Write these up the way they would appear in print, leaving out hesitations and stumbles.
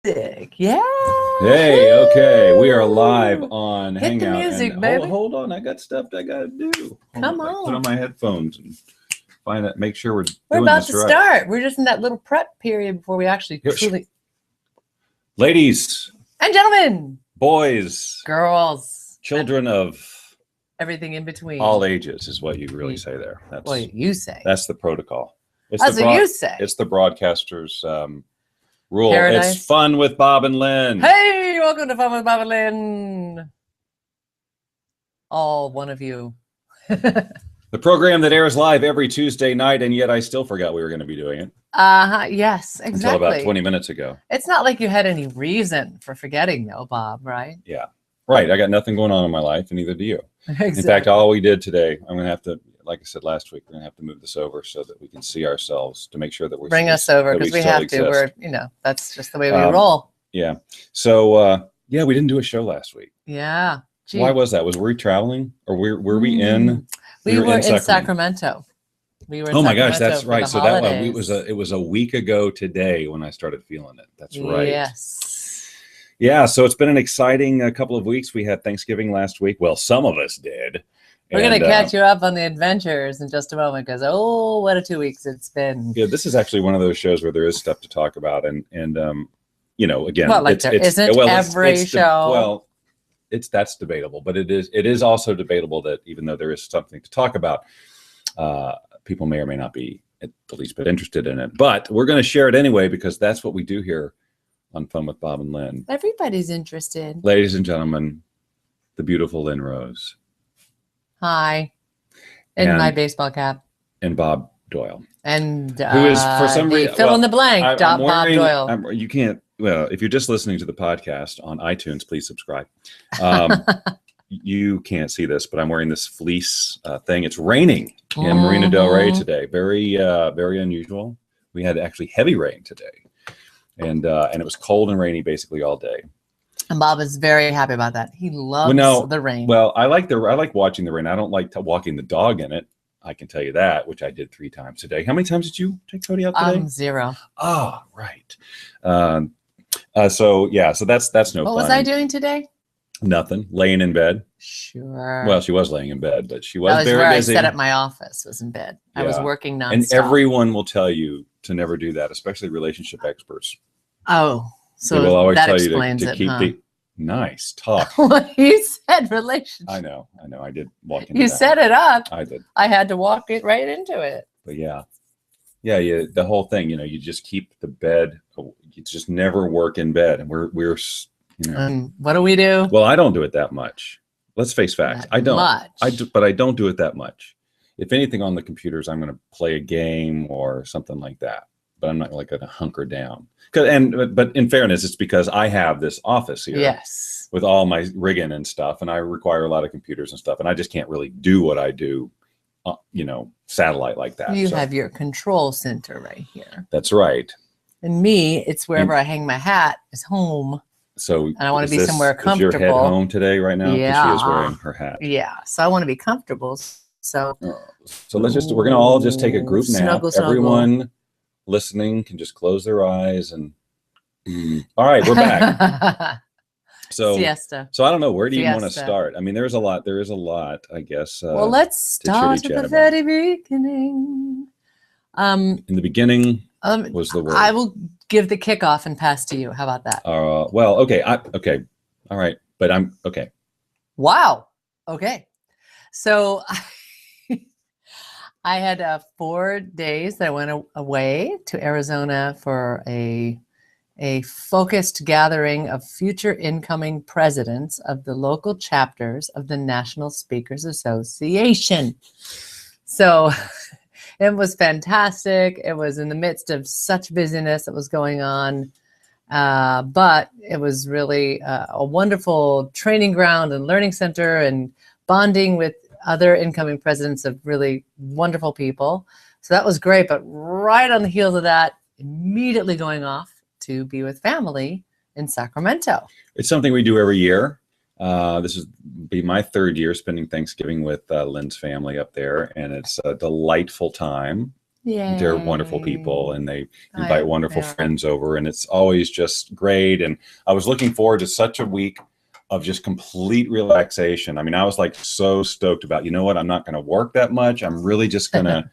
Yeah. Hey, okay, we are live on Hit the Hangout. music, And baby. hold on, I got stuff I gotta do. Come on. Put on my headphones and find that. Make sure We're doing about this to right. start. We're just in that little prep period before we actually Yep. truly. Ladies, And gentlemen, boys, girls, children of everything in between. all ages is what you really say there. That's what you say. That's the protocol. That's what you say. It's the broadcaster's rule. Paradise. It's fun with Bob and Lynn. Hey, welcome to Fun with Bob and Lynn. All one of you. The program that airs live every Tuesday night, and yet I still forgot we were going to be doing it. Yes, exactly. Until about 20 minutes ago. It's not like you had any reason for forgetting, though, Bob, right? Yeah. Right. I got nothing going on in my life, and neither do you. Exactly. In fact, all we did today, I'm going to have to, like I said last week, we're going to have to move this over so that we can see ourselves to make sure that we're bring us over because we have exist. to. We're, that's just the way we roll. Yeah. So, yeah, we didn't do a show last week. Yeah. Gee. Why was that? Were we traveling, or were we in? We were in Sacramento. We were. Oh my gosh, that's right. So holidays. it was a week ago today when I started feeling it. That's right. Yes. Yeah. So it's been an exciting couple of weeks. We had Thanksgiving last week. Well, some of us did. We're going to catch you up on the adventures in just a moment because, oh, what a 2 weeks it's been. Yeah, this is actually one of those shows where there is stuff to talk about. And again, well, like there isn't every show. That's debatable, but it is also debatable that even though there is something to talk about, people may or may not be at the least bit interested in it. But we're going to share it anyway because that's what we do here on Fun with Bob and Lynn. Everybody's interested. Ladies and gentlemen, the beautiful Lynn Rose. Hi. In my baseball cap. And Bob Doyle. And who is for some reason fill in the blank. Bob Doyle. You can't. Well, if you're just listening to the podcast on iTunes, please subscribe. You can't see this, but I'm wearing this fleece thing. It's raining in Marina Del Rey today. Very, very unusual. We had actually heavy rain today, and it was cold and rainy basically all day. And Bob is very happy about that. He loves the rain. Well, I like watching the rain. I don't like walking the dog in it. I can tell you that, which I did 3 times today. How many times did you take Cody out today? 0. Ah, right. So that's no fun. What was I doing today? Nothing. Laying in bed. Sure. Well, she was laying in bed, but she was that was very where busy. I sat at my office, was in bed. Yeah. I was working nonstop. And everyone will tell you to never do that, especially relationship experts. Oh, so they will always that tell explains you to keep the nice talk. You said relationship. I know. I did walk into You set it up. I did. I had to walk it right into it. But yeah. The whole thing, you just keep the bed. You just never work in bed, and we're what do we do? Well, I don't do it that much. Let's face facts. I don't. But I don't do it that much. If anything, on the computers, I'm going to play a game or something like that. But I'm not like going to hunker down. But in fairness, it's because I have this office here. Yes. With all my rigging and stuff, and I require a lot of computers and stuff, and I just can't really do what I do, satellite like that. You have your control center right here. That's right. And me, it's wherever I hang my hat is home. So and I want to be somewhere comfortable. Is your head home today right now? Yeah. She is wearing her hat. Yeah. So I want to be comfortable. So we're going to all just take a group nap. Snuggle. Everyone listening can just close their eyes and all right, we're back. So siesta. So I don't know, where do you want to start? I mean, there is a lot, I guess. Well, let's start at the very beginning. In the beginning was the word. I will give the kickoff and pass to you. How about that? Well, okay. Okay. All right. But I'm okay. Wow. Okay. So I had 4 days that I went away to Arizona for a focused gathering of future incoming presidents of the local chapters of the National Speakers Association. So it was fantastic. It was in the midst of such busyness that was going on. But it was really a wonderful training ground and learning center and bonding with other incoming presidents of really wonderful people. So that was great. But right on the heels of that, immediately going off to be with family in Sacramento. It's something we do every year. This is be my 3rd year spending Thanksgiving with Lynn's family up there, and it's a delightful time. Yay. They're wonderful people, and they invite wonderful friends over, and it's always just great. And I was looking forward to such a week of just complete relaxation. I mean, I was like so stoked about, you know what, I'm not going to work that much. I'm really just going to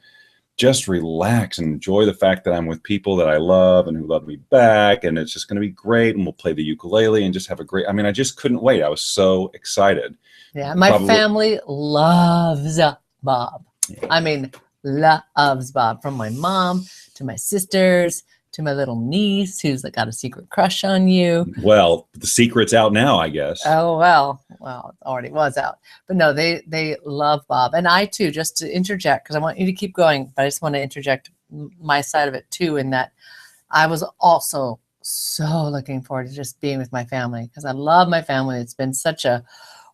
just relax and enjoy the fact that I'm with people that I love and who love me back. And it's just going to be great. And we'll play the ukulele and just have a great, I mean, I just couldn't wait. I was so excited. Yeah. My family loves Bob. Yeah. I mean, loves Bob, from my mom to my sisters to my little niece who's got a secret crush on you. Well, the secret's out now, I guess. Oh, well, it already was out. But no, they love Bob. And I too, just to interject, because I want you to keep going, but I just want to interject my side of it too, in that I was also so looking forward to just being with my family, because I love my family. It's been such a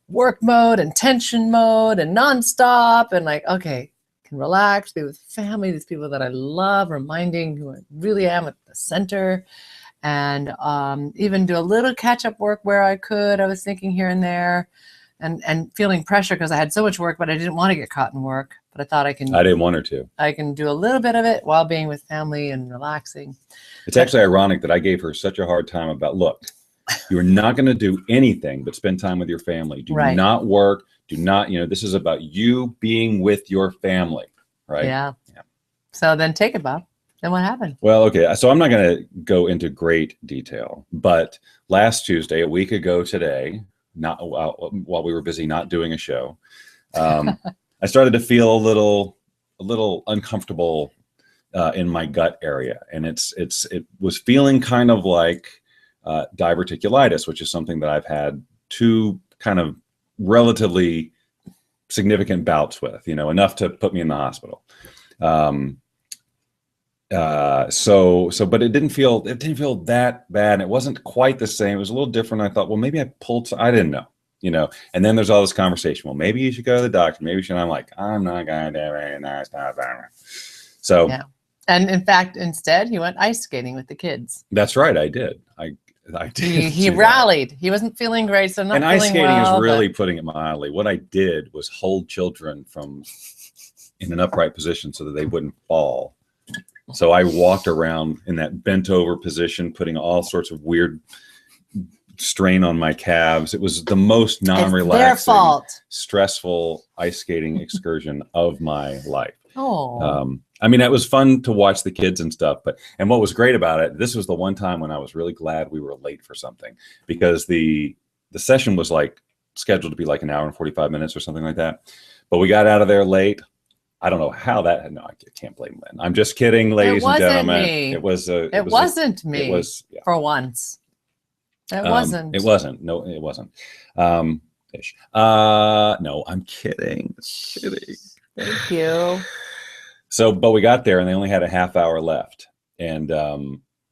work mode and tension mode and nonstop, and like, okay, can relax, be with family, these people that I love, reminding who I really am at the center, and even do a little catch-up work where I could. I was thinking here and there, and feeling pressure because I had so much work, but I didn't want to get caught in work. But I thought I didn't want her to. I can do a little bit of it while being with family and relaxing. It's actually ironic that I gave her such a hard time about, look, you're not going to do anything but spend time with your family. Do not work. Do not, this is about you being with your family, right? Yeah. So then take it, Bob. Then what happened? Well, okay. So I'm not going to go into great detail, but last Tuesday, a week ago today, not while we were busy not doing a show, I started to feel a little uncomfortable in my gut area, and it was feeling kind of like diverticulitis, which is something that I've had two kind of relatively significant bouts with, enough to put me in the hospital. But it didn't feel that bad. And it wasn't quite the same. It was a little different. I thought, well, maybe I pulled I didn't know, and then there's all this conversation. Well, maybe you should go to the doctor. Maybe you should. I'm like, I'm not going to do very nice. So, yeah. And in fact, instead he went ice skating with the kids. That's right. I did. I did. He rallied. He wasn't feeling great, so not and feeling ice skating well, is really putting it mildly. What I did was hold children in an upright position so that they wouldn't fall. So I walked around in that bent over position, putting all sorts of weird strain on my calves. It was the most non-relaxing, stressful ice skating excursion of my life. Oh. I mean, it was fun to watch the kids and stuff, and what was great about it, this was the one time when I was really glad we were late for something, because the session was scheduled to be like an hour and 45 minutes or something like that. But we got out of there late. I don't know how that, no, I can't blame Lynn. I'm just kidding, ladies and gentlemen. It wasn't me. It was for once. It wasn't. It wasn't. No, it wasn't. Ish. No, I'm kidding. Thank you. So, but we got there and they only had a half hour left, and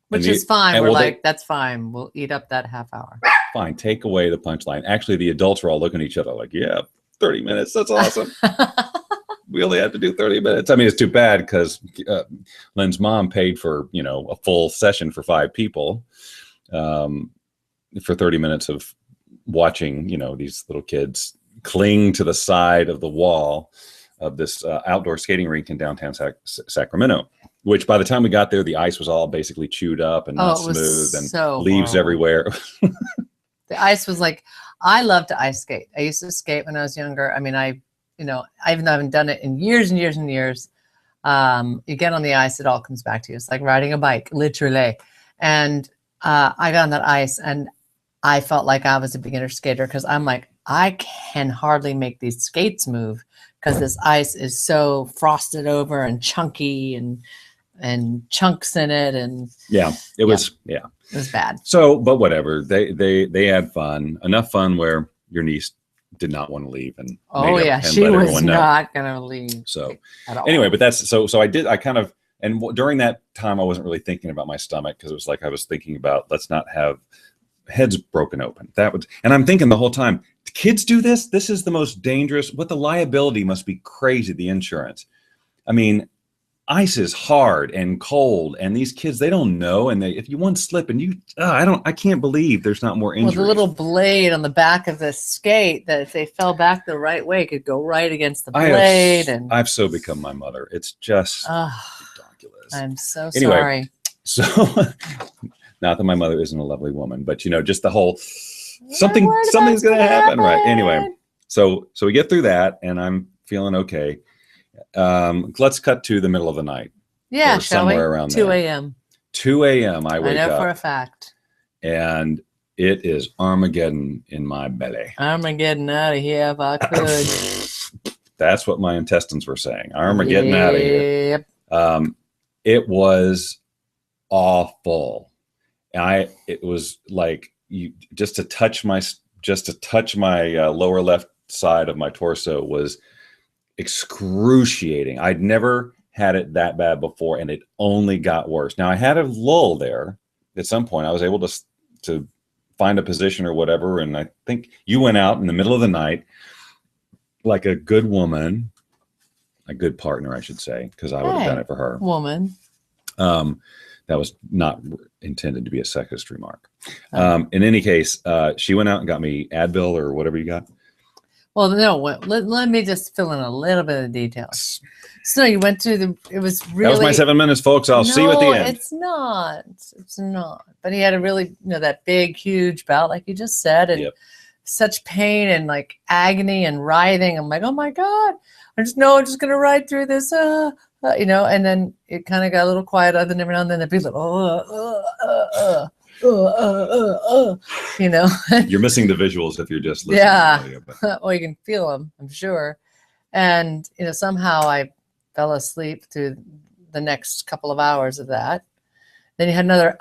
which is fine. We're that's fine. We'll eat up that half hour. Fine. Take away the punchline. Actually, the adults were all looking at each other like, yeah, 30 minutes. That's awesome. We only had to do 30 minutes. I mean, it's too bad because Lynn's mom paid for, a full session for 5 people for 30 minutes of watching, these little kids cling to the side of the wall of this outdoor skating rink in downtown Sacramento, which by the time we got there, the ice was all basically chewed up and not smooth and leaves everywhere. The ice was I love to ice skate. I used to skate when I was younger. I mean, even though I haven't done it in years and years and years, you get on the ice, it all comes back to you. It's like riding a bike, literally. And I got on that ice and I felt like I was a beginner skater, because I'm like, I can hardly make these skates move because this ice is so frosted over and chunky and chunks in it. And it was bad. So, but whatever, they had fun, enough fun where your niece did not want to leave, and she was not going to leave. So anyway, but that's so during that time I wasn't really thinking about my stomach, because it was like I was thinking about, let's not have heads broken open. And I'm thinking the whole time, kids do this. This is the most dangerous. What the liability must be crazy. The insurance. I mean, ice is hard and cold, and these kids, they don't know. And if you one slip and I can't believe there's not more injuries. Well, the little blade on the back of the skate, that if they fell back the right way, could go right against the blade. I've so become my mother. It's just, I'm so Anyway, sorry. So, not that my mother isn't a lovely woman, but just the whole something's going to happen, right? Anyway, so we get through that, and I'm feeling okay. Let's cut to the middle of the night. Yeah, somewhere around 2 there. a.m. 2 a.m. I wake up. I know for a fact. And it is Armageddon in my belly. Armageddon out of here if I could. That's what my intestines were saying. Armageddon out of here. It was awful. It was like just to touch my lower left side of my torso was excruciating. I'd never had it that bad before, and it only got worse. Now I had a lull there. At some point, I was able to find a position or whatever, and I think you went out in the middle of the night, like a good woman, a good partner, I should say, because I would have done it for her. Woman. That was not intended to be a sexist remark. In any case, she went out and got me Advil or whatever you got. Well, no, let me just fill in a little bit of details. So you went to it was really. That was my 7 minutes, folks. I'll see you at the end. It's not. It's not. But he had a really, that big, huge bout, like you just said, and such pain and like agony and writhing. I'm like, oh my God. I'm just going to ride through this, and then it kind of got a little quiet other than every now and then there'd be a little, You're missing the visuals if you're just listening. Yeah. Well, you can feel them, I'm sure. And, somehow I fell asleep through the next couple of hours of that. Then you had another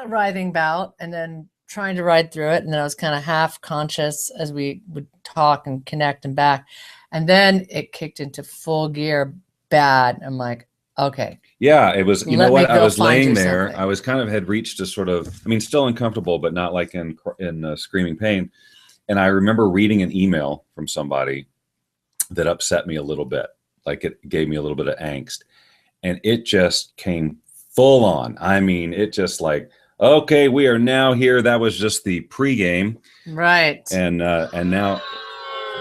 writhing bout, and then trying to ride through it. And then I was kind of half conscious as we would talk and connect and back. And then it kicked into full gear bad. I'm like, okay. Yeah, it was, I was laying there. Something. I was had reached a sort of, still uncomfortable, but not like in screaming pain. And I remember reading an email from somebody that upset me a little bit. Like it gave me a little bit of angst. And it just came full on. It just like, okay, we are now here. That was just the pregame. Right. And now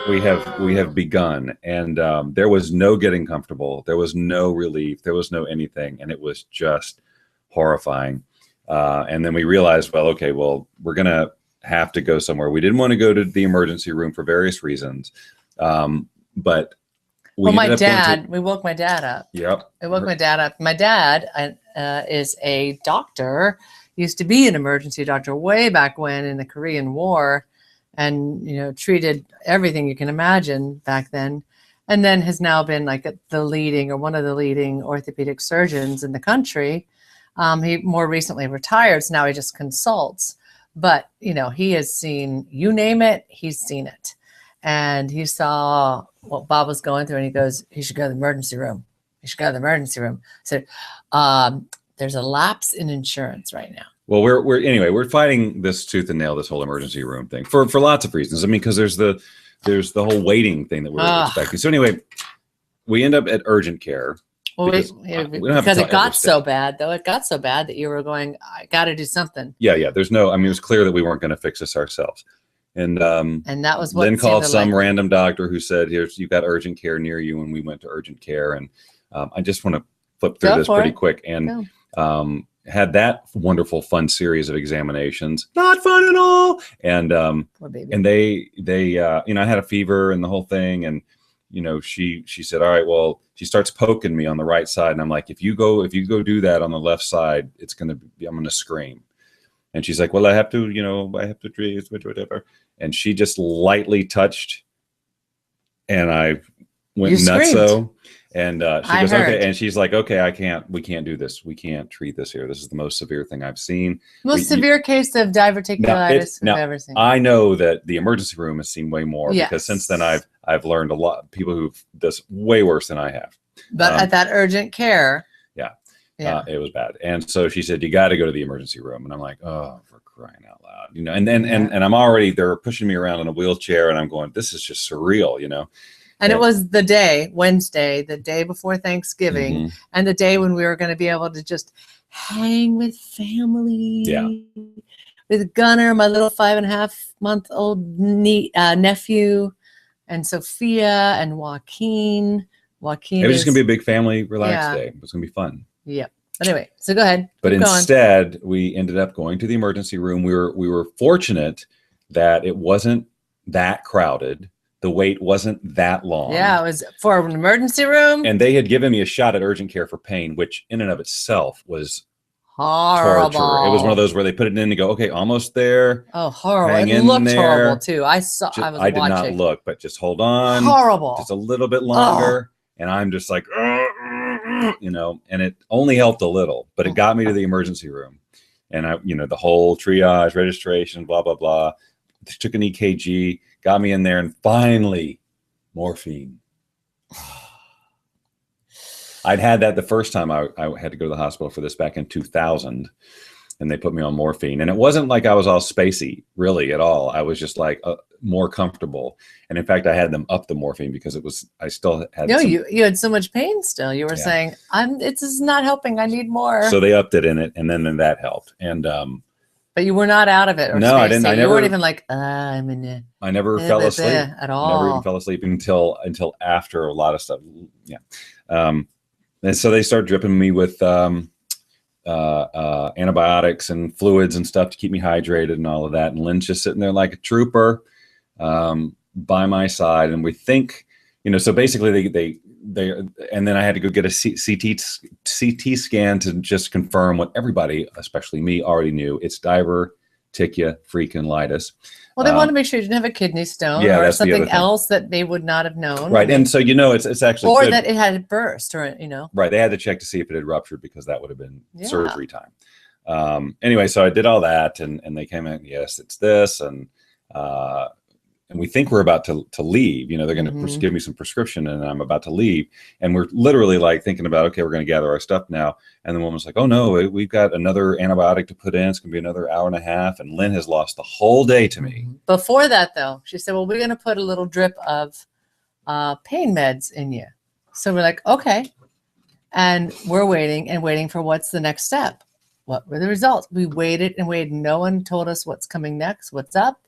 we have begun, and there was no getting comfortable. There was no relief. There was no anything, and it was just horrifying. And then we realized, we're gonna have to go somewhere. We didn't want to go to the emergency room for various reasons, but we woke my dad up. Yep, I woke my dad up. My dad is a doctor. Used to be an emergency doctor way back when in the Korean War. And, treated everything you can imagine back then. And then has now been like one of the leading orthopedic surgeons in the country. He more recently retired, so now he just consults. But, he has seen, you name it, he's seen it. And he saw what Bob was going through, and he goes, he should go to the emergency room. He should go to the emergency room. So there's a lapse in insurance right now. Well, we're fighting this tooth and nail, this whole emergency room thing for lots of reasons. Because there's the whole waiting thing that we're expecting. So anyway, we end up at urgent care. Well, because it got so bad, though. It got so bad that you were going, I got to do something. Yeah. There's no, it was clear that we weren't going to fix this ourselves. And that was what Lynn called some random doctor who said, you've got urgent care near you. And we went to urgent care. And I just want to flip through this pretty quick. And had that wonderful, fun series of examinations. Not fun at all. And they I had a fever and the whole thing. And, she said, all right, well, she starts poking me on the right side. And I'm like, if you go do that on the left side, I'm going to scream. And she's like, well, I have to treat whatever. And she just lightly touched, and I went nutso. And she goes, okay. And she's like, okay, we can't do this. We can't treat this here. This is the most severe thing I've seen. Most severe case of diverticulitis I've ever seen. I know that the emergency room has seen way more because since then I've learned a lot of people who've this way worse than I have. But at that urgent care. It was bad. And so she said, you got to go to the emergency room. And I'm like, oh, for crying out loud, and I'm already, they're pushing me around in a wheelchair, and I'm going, this is just surreal, And it was the day, Wednesday, the day before Thanksgiving, and the day when we were going to be able to just hang with family. Yeah. With Gunnar, my little 5.5-month-old nephew, and Sophia and Joaquin. It was just going to be a big family relaxed day. It was going to be fun. Yep. Anyway, so go ahead. But instead, we ended up going to the emergency room. We were fortunate that it wasn't that crowded. The wait wasn't that long. Yeah, it was for an emergency room. And they had given me a shot at urgent care for pain, which in and of itself was horrible. Torture. It was one of those where they put it in and go, okay, almost there. Oh, horrible. It looked horrible too. I did not look, but just hold on. Horrible. Just a little bit longer. And I'm just like, you know, and it only helped a little, but it got me to the emergency room. And I, you know, the whole triage, registration, blah, blah, blah. Took an EKG, got me in there, and finally, morphine. I'd had that the first time I had to go to the hospital for this back in 2000, and they put me on morphine. And it wasn't like I was all spacey, really, at all. I was just like more comfortable. And in fact, I had them up the morphine because I still had. No, you had so much pain still. You were saying, this is not helping. I need more. So they upped it in it, and then that helped. And but you were not out of it. Or no, I didn't. I never. You weren't even like, I'm in it. I never fell asleep at all. Never even fell asleep until after a lot of stuff. Yeah. And so they started dripping me with antibiotics and fluids and stuff to keep me hydrated and all of that. And Lynn's just sitting there like a trooper by my side. And we think, you know, so basically they and then I had to go get a CT scan to just confirm what everybody, especially me, already knew. It's diverticulitis. Well, they want to make sure you didn't have a kidney stone or something else that they would not have known. Right. And so, you know, it's actually or that it had burst or, you know. Right. They had to check to see if it had ruptured because that would have been surgery time. Anyway, so I did all that and they came in, yes, it's this. And we think we're about to leave, you know, they're going to give me some prescription and I'm about to leave. And we're literally like thinking about, okay, we're going to gather our stuff now. And the woman's like, oh no, we've got another antibiotic to put in. It's going to be another hour and a half. And Lynn has lost the whole day to me. Before that though, she said, well, we're going to put a little drip of pain meds in you. So we're like, okay. And we're waiting for what's the next step. What were the results? We waited and waited. No one told us what's coming next, what's up.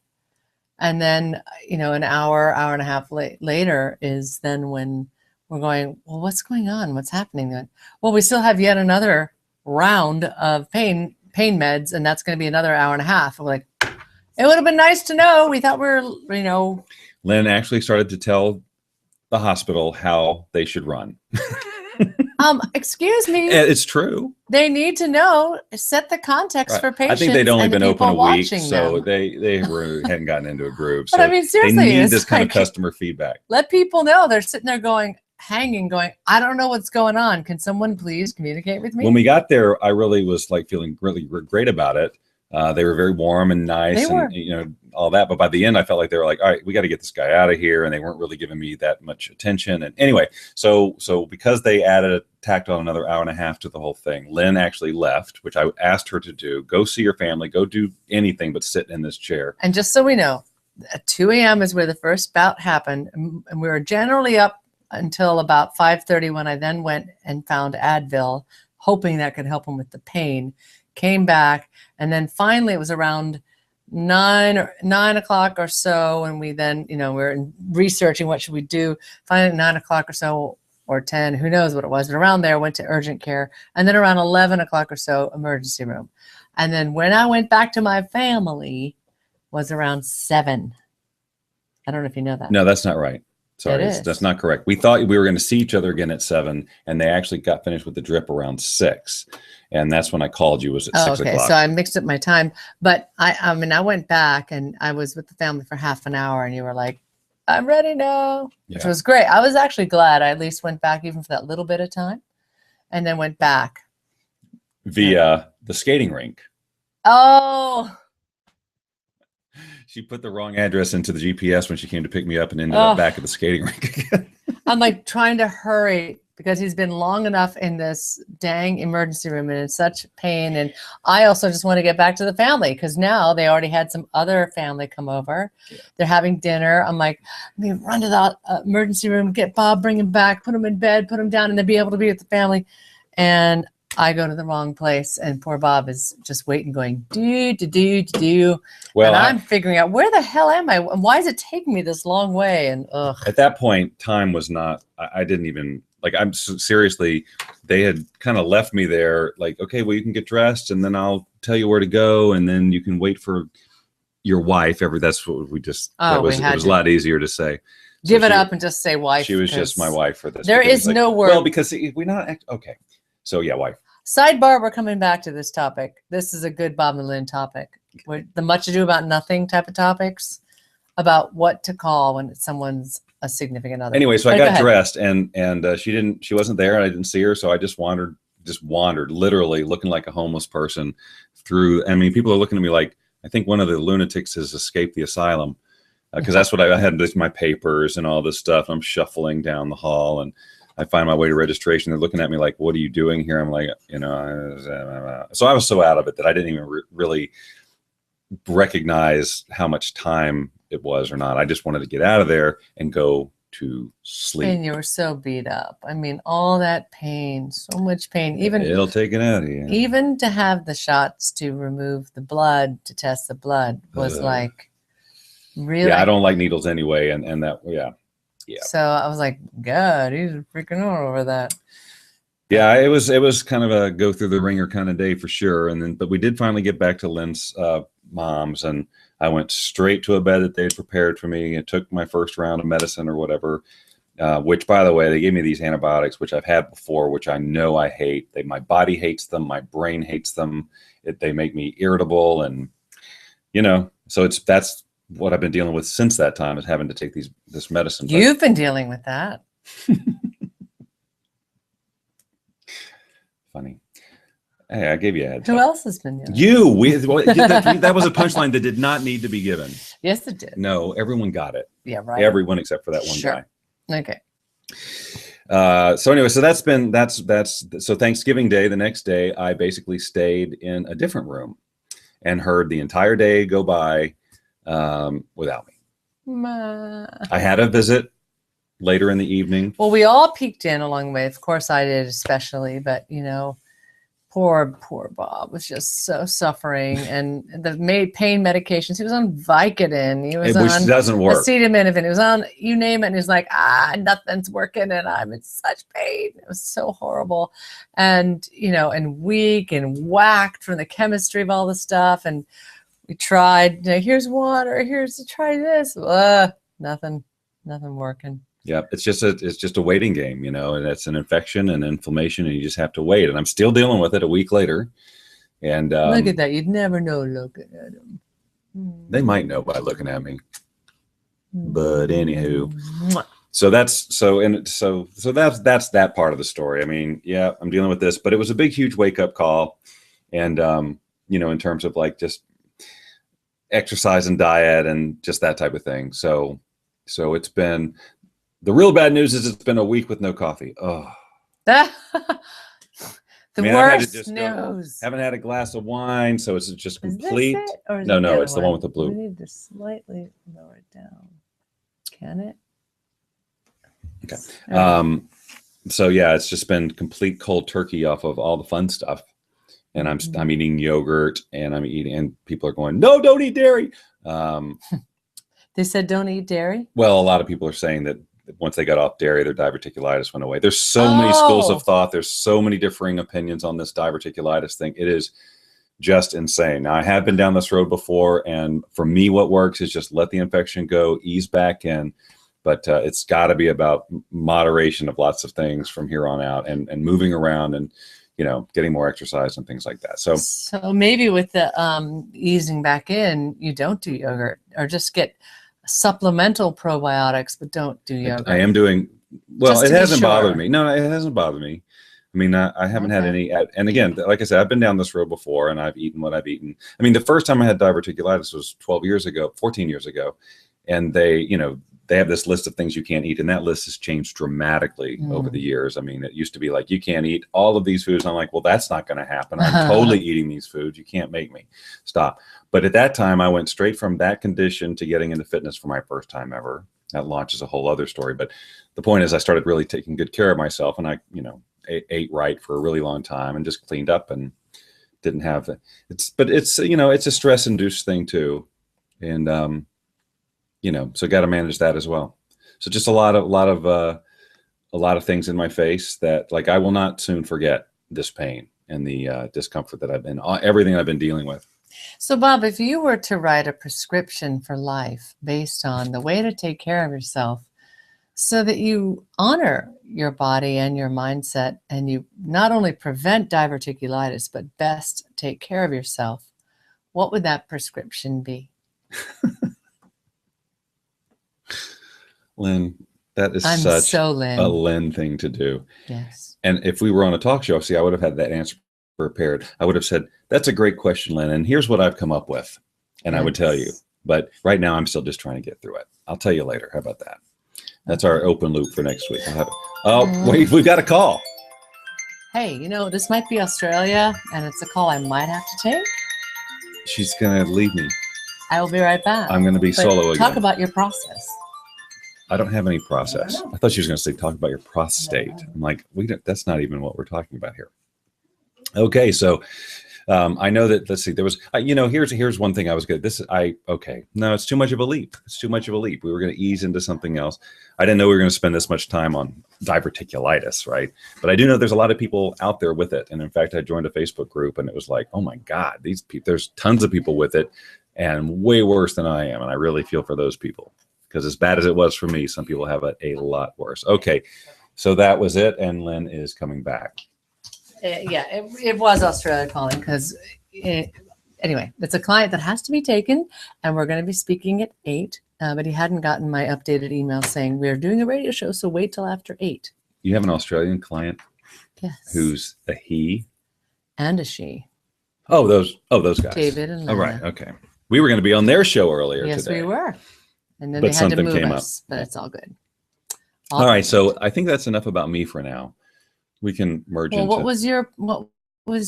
And then, you know, an hour and a half later is then when we're going, well, what's going on? What's happening then? Well, we still have yet another round of pain meds, and that's going to be another hour and a half. I'm like, it would have been nice to know. We thought you know. Lynn actually started to tell the hospital how they should run. Excuse me. It's true. They need to know, set the context for patients. I think they'd only been open a week, so they hadn't gotten into a groove. So but I mean, seriously, they need this kind of customer feedback. Let people know. They're sitting there going, I don't know what's going on. Can someone please communicate with me? When we got there, I really was like feeling really great about it. They were very warm and nice and, you know, all that. But by the end, I felt like they were like, all right, we got to get this guy out of here. And they weren't really giving me that much attention. And anyway, so because they tacked on another hour and a half to the whole thing, Lynn actually left, which I asked her to do. Go see your family. Go do anything but sit in this chair. And just so we know, at 2 a.m. is where the first bout happened. And we were generally up until about 5:30 when I then went and found Advil, hoping that could help him with the pain. Came back, and then finally it was around 9 o'clock or so, and we then, you know, we're researching what should we do. Finally at 9 o'clock or so, or 10, who knows what it was, but around there, went to urgent care, and then around 11 o'clock or so, emergency room. And then when I went back to my family was around 7. I don't know if you know that. No, that's not right. Sorry, that's not correct. We thought we were going to see each other again at 7, and they actually got finished with the drip around 6. And that's when I called you, was at 6 o'clock. So I mixed up my time. But I mean, I went back and I was with the family for half an hour, and you were like, I'm ready now, which was great. I was actually glad I at least went back even for that little bit of time, and then went back. Via the skating rink. Oh. She put the wrong address into the GPS when she came to pick me up and ended up back at the skating rink again. I'm like trying to hurry because he's been long enough in this dang emergency room and in such pain. And I also just want to get back to the family because now they already had some other family come over. Yeah. They're having dinner. I'm like, let me run to the emergency room, get Bob, bring him back, put him in bed, put him down, and then be able to be with the family. And I go to the wrong place, and poor Bob is just waiting, going, do. Well, and I'm figuring out, where the hell am I? Why is it taking me this long way? And at that point, time was not, I didn't even like I'm seriously, they had kind of left me there like, okay, well, you can get dressed and then I'll tell you where to go. And then you can wait for your wife. That's what we just, it was a lot easier to say. Give it up and just say wife. She was just my wife for this. There is no word. Well, because we're not, okay. So yeah, wife. Sidebar, we're coming back to this topic. This is a good Bob and Lynn topic. The much ado about nothing type of topics about what to call when someone's a significant other. Anyway, so I got dressed and she wasn't there and I didn't see her. So I just wandered literally looking like a homeless person through. I mean, people are looking at me like, I think one of the lunatics has escaped the asylum. Because that's what I had, my papers and all this stuff. I'm shuffling down the hall and I find my way to registration. They're looking at me like, what are you doing here? I'm like, so I was so out of it that I didn't even really recognize how much time it was or not. I just wanted to get out of there and go to sleep. And you were so beat up. I mean, all that pain, so much pain. Even it'll take it out of you. Even to have the shots to remove the blood, to test the blood was like, really? Yeah, I don't like needles anyway, and that, yeah. So I was like, God, he's freaking out over that. Yeah, it was kind of a go through the ringer kind of day for sure. And then, but we did finally get back to Lynn's mom's, and I went straight to a bed that they had prepared for me. And took my first round of medicine or whatever. Which, by the way, they gave me these antibiotics, which I've had before, which I know I hate. My body hates them, my brain hates them. They make me irritable, and so that's what I've been dealing with since that time, is having to take this medicine. You've been dealing with that. Funny. Hey, I gave you a heads up. Who else has been dealing? That was a punchline that did not need to be given. Yes, it did. No, everyone got it. Yeah, right. Everyone except for that one guy. Okay. So anyway, so so Thanksgiving Day, the next day, I basically stayed in a different room and heard the entire day go by without me. I had a visit later in the evening. Well, we all peeked in along the way. Of course, I did especially, but poor Bob was just so suffering, and the pain medications. He was on Vicodin. He was which on doesn't work. Acetaminophen. He was on, you name it, and he's like, nothing's working, and I'm in such pain. It was so horrible, and and weak and whacked from the chemistry of all the stuff, and we tried. Here's water. Try this. Nothing working. Yeah, it's just a waiting game, and it's an infection and inflammation, and you just have to wait. And I'm still dealing with it a week later. And look at that. You'd never know looking at them. They might know by looking at me. But anywho, so that's that part of the story. I mean, yeah, I'm dealing with this, but it was a big, huge wake up call. And in terms of like just exercise and diet and just that type of thing. So it's been. The real bad news is it's been a week with no coffee. Oh, worst news. Haven't had a glass of wine, so it's just complete. Is this it, or is no, it's the one with the blue. We need to slightly lower it down. Can it? Okay. So yeah, it's just been complete cold turkey off of all the fun stuff, and I'm eating yogurt, and people are going, no, don't eat dairy. They said don't eat dairy. Well, a lot of people are saying that once they got off dairy, their diverticulitis went away. There's so many schools of thought. There's so many differing opinions on this diverticulitis thing. It is just insane. Now, I have been down this road before, and for me, what works is just let the infection go, ease back in. But it's got to be about moderation of lots of things from here on out, and moving around, and getting more exercise and things like that. So maybe with the easing back in, you don't do yogurt, or just get supplemental probiotics, but don't do yogurt. I am doing well. It hasn't bothered me. No, it hasn't bothered me. I mean, I haven't had any. And again, like I said, I've been down this road before, and I've eaten what I've eaten. I mean, the first time I had diverticulitis was 14 years ago, and they have this list of things you can't eat, and that list has changed dramatically over the years. I mean, it used to be like, you can't eat all of these foods. I'm like, well, that's not going to happen. I'm totally eating these foods. You can't make me stop. But at that time, I went straight from that condition to getting into fitness for my first time ever. That launches a whole other story. But the point is, I started really taking good care of myself, and I, ate right for a really long time, and just cleaned up, and didn't have it. But it's a stress induced thing too. And, so got to manage that as well. So just a lot of a lot of things in my face that, like, I will not soon forget this pain and the discomfort that I've been, everything I've been dealing with. So, Bob, if you were to write a prescription for life based on the way to take care of yourself so that you honor your body and your mindset, and you not only prevent diverticulitis, but best take care of yourself, what would that prescription be? Lynn, that is such a Lynn thing to do. Yes. And if we were on a talk show, see, I would have had that answer prepared. I would have said, that's a great question, Lynn, and here's what I've come up with. And I would tell you. But right now, I'm still just trying to get through it. I'll tell you later. How about that? That's our open loop for next week. I'll have it. Oh, wait, we've got a call. Hey, you know, this might be Australia, and it's a call I might have to take. She's going to leave me. I will be right back. I'm going to be solo again. Talk about your process. I don't have any process. I thought she was going to say, talk about your prostate. I'm like, that's not even what we're talking about here. Okay, so I know that, let's see, there was, here's one thing I was good. No, it's too much of a leap. It's too much of a leap. We were going to ease into something else. I didn't know we were going to spend this much time on diverticulitis, right? But I do know there's a lot of people out there with it. And in fact, I joined a Facebook group and it was like, oh my God, there's tons of people with it and way worse than I am. And I really feel for those people because as bad as it was for me, some people have it a lot worse. Okay, so that was it. And Lynn is coming back. Yeah, it was Australia calling because, anyway, it's a client that has to be taken, and we're going to be speaking at 8, but he hadn't gotten my updated email saying we're doing a radio show, so wait till after 8. You have an Australian client? Yes. Who's a he? And a she. Oh, those guys. David and Lana. Oh, right, okay. We were going to be on their show earlier today. Yes, we were. And then they had to move us, but it's all good. All right, so I think that's enough about me for now. We can merge into. What was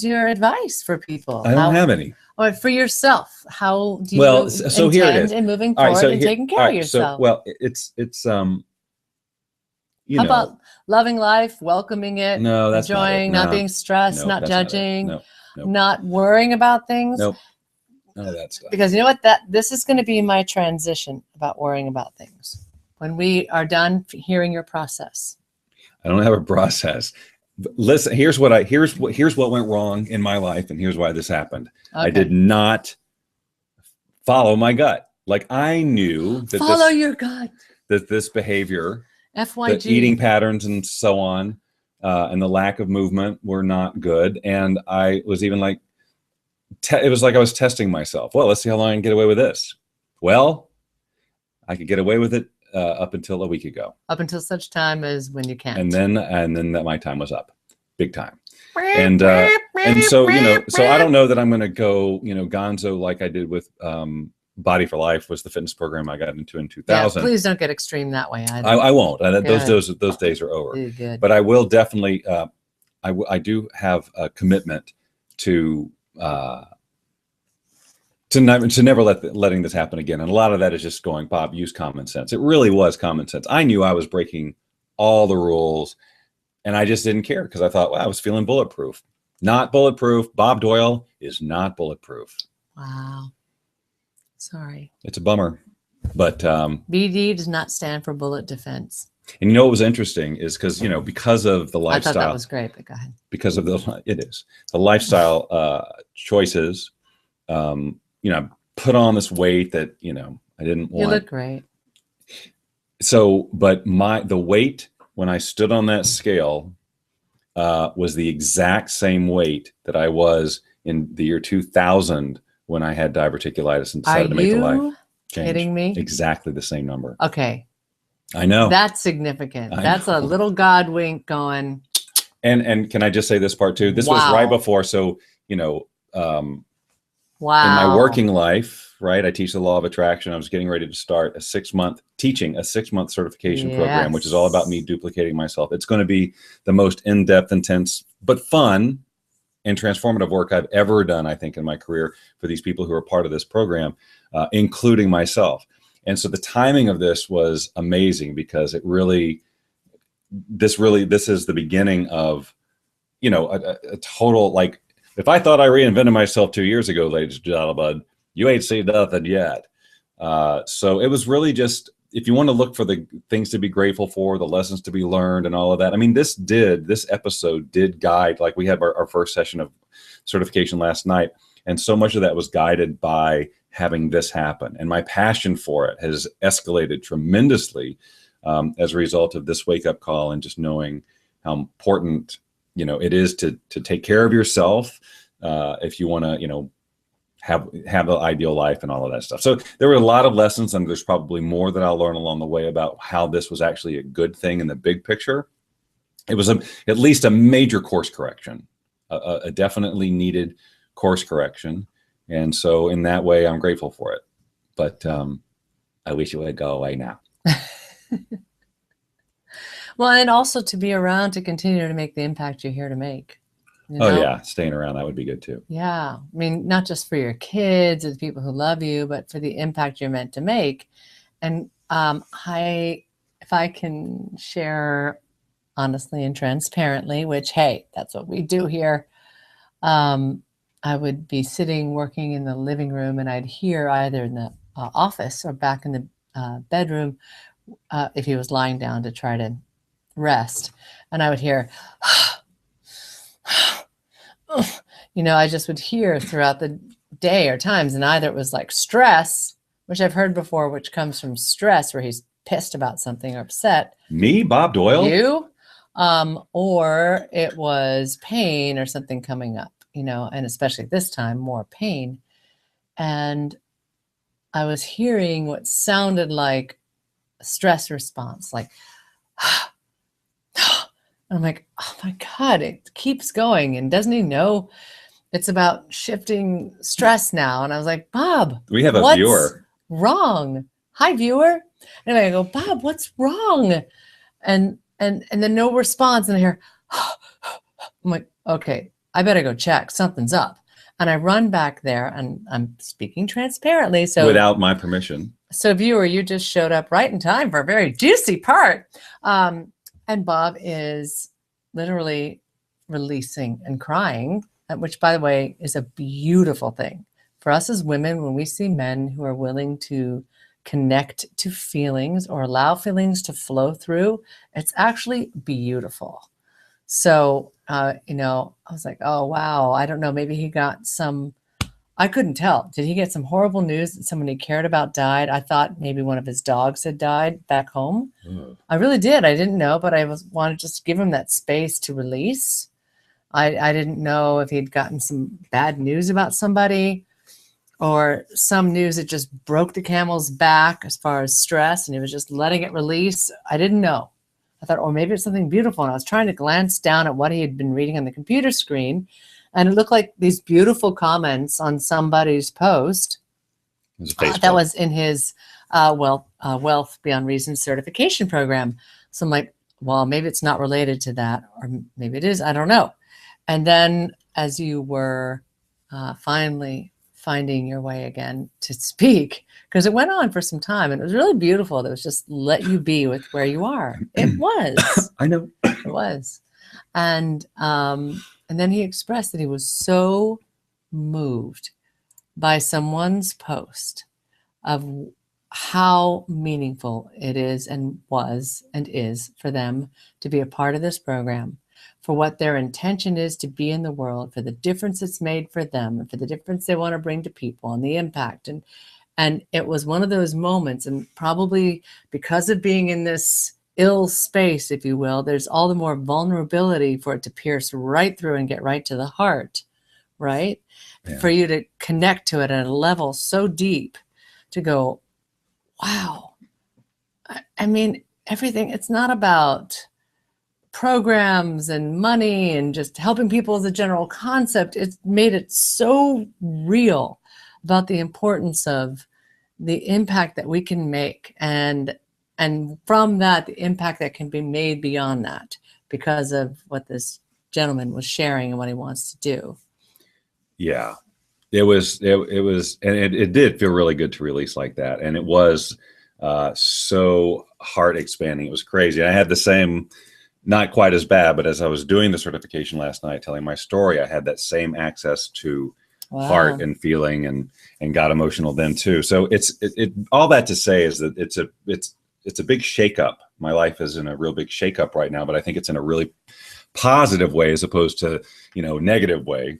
your advice for people? I don't have any. Or for yourself, how do you so here it is. In moving forward and taking care of yourself? It's how about loving life, welcoming it, no, that's enjoying, not being stressed, not judging, not worrying about things. Nope. None of that stuff. Because you know what? This is going to be my transition about worrying about things. When we are done hearing your process. I don't have a process. Listen, here's what went wrong in my life, and here's why this happened. Okay. I did not follow my gut. Like I knew that your gut. That this behavior, FYG, the eating patterns and so on, and the lack of movement were not good. And I was even like, it was like I was testing myself. Well, let's see how long I can get away with this. Well, I could get away with it up until a week ago. Up until such time as when you can't. And then that my time was up, big time. And so so I don't know that I'm going to go gonzo like I did with Body for Life was the fitness program I got into in 2000. Yeah, please don't get extreme that way. I won't. Those days are over. Good. But I will definitely. I do have a commitment to never letting this happen again. And a lot of that is just going, Bob, use common sense. It really was common sense. I knew I was breaking all the rules and I just didn't care because I thought, well, I was feeling bulletproof. Not bulletproof. Bob Doyle is not bulletproof. Wow. Sorry. It's a bummer. But BD does not stand for bullet defense. And you know what was interesting is because of the lifestyle. I thought that was great, but go ahead. Because of the lifestyle choices, I put on this weight that, I didn't want. You look great. So, but the weight when I stood on that scale was the exact same weight that I was in the year 2000 when I had diverticulitis and decided to make the life change. Kidding me? Exactly the same number. Okay. I know. That's significant. That's a little God wink going. And can I just say this part too? This was right before. So, wow. In my working life, right, I teach the law of attraction. I was getting ready to start a 6-month certification program, which is all about me duplicating myself. It's going to be the most in-depth, intense, but fun and transformative work I've ever done, I think, in my career for these people who are part of this program, including myself. And so the timing of this was amazing because this is the beginning of, a total, like, if I thought I reinvented myself 2 years ago, ladies and gentlemen, you ain't seen nothing yet. So it was really just, if you want to look for the things to be grateful for, the lessons to be learned and all of that, I mean, this episode did guide, like we had our first session of certification last night. And so much of that was guided by having this happen. And my passion for it has escalated tremendously as a result of this wake up call, and just knowing how important, it is to take care of yourself if you want to, have the ideal life and all of that stuff. So there were a lot of lessons, and there's probably more that I'll learn along the way about how this was actually a good thing in the big picture. It was at least a major course correction, a definitely needed course correction. And so in that way, I'm grateful for it. But I wish it would go away now. Well, and also to be around to continue to make the impact you're here to make. Oh, yeah. Staying around, that would be good too. Yeah. I mean, not just for your kids and the people who love you, but for the impact you're meant to make. And if I can share honestly and transparently, which, hey, that's what we do here. I would be sitting, working in the living room, and I'd hear either in the office or back in the bedroom, if he was lying down to try to rest, and I would hear, I just would hear throughout the day or times, and either it was like stress, which I've heard before, which comes from stress where he's pissed about something or upset. Me, Bob Doyle? You? Or it was pain or something coming up, and especially this time, more pain. And I was hearing what sounded like a stress response, like, and I'm like, oh my God, it keeps going. And doesn't he know it's about shifting stress now? And I was like, Bob, we have a what's viewer. Wrong? Hi, viewer. Anyway, I go, Bob, what's wrong? And then no response. And I hear, I'm like, okay, I better go check. Something's up. And I run back there, and I'm speaking transparently. So without my permission. So viewer, you just showed up right in time for a very juicy part. And Bob is literally releasing and crying, which, by the way, is a beautiful thing. For us as women, when we see men who are willing to connect to feelings or allow feelings to flow through, it's actually beautiful. So, I was like, oh, wow, I don't know. Maybe he got I couldn't tell. Did he get some horrible news that someone he cared about died? I thought maybe one of his dogs had died back home. I really did. I didn't know, but I wanted just to give him that space to release. I didn't know if he'd gotten some bad news about somebody or some news that just broke the camel's back as far as stress, and he was just letting it release. I didn't know. I thought, or maybe it's something beautiful. And I was trying to glance down at what he had been reading on the computer screen, and it looked like these beautiful comments on somebody's post that was in his Wealth Beyond Reason certification program. So I'm like, well, maybe it's not related to that, or maybe it is. I don't know. And then as you were finally finding your way again to speak, because it went on for some time, and it was really beautiful. It was just let you be with where you are. It was. I know. It was. And then he expressed that he was so moved by someone's post of how meaningful it is and was and is for them to be a part of this program, for what their intention is to be in the world, for the difference it's made for them, and for the difference they want to bring to people and the impact. And it was one of those moments, and probably because of being in this ill space, if you will, there's all the more vulnerability for it to pierce right through and get right to the heart, right? Yeah. For you to connect to it at a level so deep to go, wow. I mean, everything, it's not about programs and money and just helping people as a general concept. It's made it so real about the importance of the impact that we can make, and from that, the impact that can be made beyond that because of what this gentleman was sharing and what he wants to do. Yeah, it was, and it did feel really good to release like that. And it was so heart expanding. It was crazy. I had the same, not quite as bad, but as I was doing the certification last night, telling my story, I had that same access to heart and feeling, and got emotional then too. So it's all that to say is that it's a big shakeup. My life is in a real big shakeup right now, but I think it's in a really positive way as opposed to, negative way.